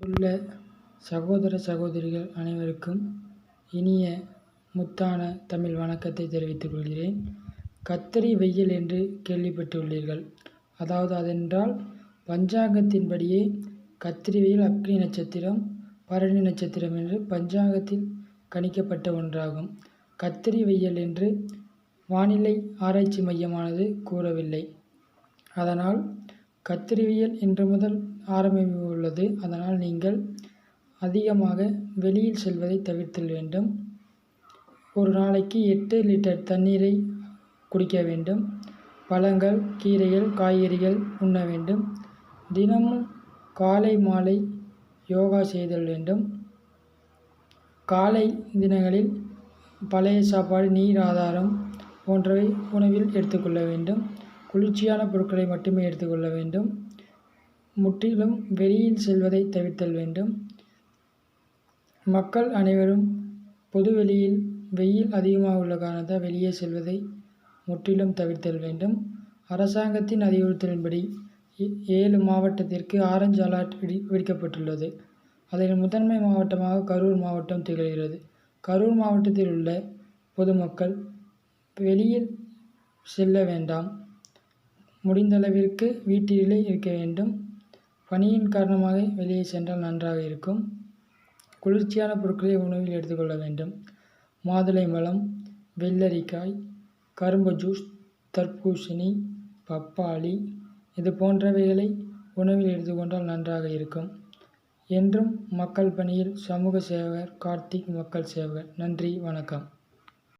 உள்ள சகோதர சகோதரிகள் அனைவருக்கும் இனிய முத்தான தமிழ் வணக்கத்தை தெரிவித்துக் கொள்கிறேன். கத்தரி வெயில் என்று கேள்விப்பட்டுள்ளீர்கள். அதாவது அதென்றால் பஞ்சாங்கத்தின்படியே கத்திரி வெயில் அக்னி நட்சத்திரம், பரணி நட்சத்திரம் என்று பஞ்சாங்கத்தில் கணிக்கப்பட்ட ஒன்றாகும். கத்திரி வெயில் என்று வானிலை ஆராய்ச்சி மையமானது கூறவில்லை. அதனால் கத்திரி வெயில் இன்று முதல் ஆரம்பிக்க உள்ளது. அதனால் நீங்கள் அதிகமாக வெளியில் செல்வதை தவிர்த்தல் வேண்டும். ஒரு நாளைக்கு 8 லிட்டர் தண்ணீரை குடிக்க வேண்டும். பழங்கள், கீரைகள், காய்கறிகள் உண்ண வேண்டும். தினமும் காலை மாலை யோகா செய்தல் வேண்டும். காலை தினங்களில் பழைய சாப்பாடு, நீர் ஆதாரம் போன்றவை உணவில் எடுத்துக்கொள்ள வேண்டும். குளிர்ச்சியான பொருட்களை மட்டுமே எடுத்துக்கொள்ள வேண்டும். முற்றிலும் வெளியில் செல்வதை தவிர்த்தல் வேண்டும். மக்கள் அனைவரும் பொதுவெளியில் வெயில் அதிகமாக உள்ள காரணத்தால் வெளியே செல்வதை முற்றிலும் தவிர்த்தல் வேண்டும். அரசாங்கத்தின் அறிவுறுத்தலின்படி 7 மாவட்டத்திற்கு ஆரஞ்சு அலர்ட் விடுக்கப்பட்டுள்ளது. அதில் முதன்மை மாவட்டமாக கரூர் மாவட்டம் திகழ்கிறது. கரூர் மாவட்டத்தில் உள்ள பொதுமக்கள் வெளியில் செல்ல வேண்டாம். முடிந்தளவிற்கு வீட்டிலே இருக்க வேண்டும். பனியின் காரணமாக வெளியே சென்றால் நன்றாக இருக்கும். குளிர்ச்சியான பொருட்களை உணவில் எடுத்துக்கொள்ள வேண்டும். மாதுளை பழம், வெள்ளரிக்காய், கரும்பு ஜூஸ், தர்பூசணி, பப்பாளி இது போன்றவைகளை உணவில் எடுத்துக்கொண்டால் நன்றாக இருக்கும். என்றும் மக்கள் பணியில் சமூக சேவகர் கார்த்திக், மக்கள் சேவகர். நன்றி, வணக்கம்.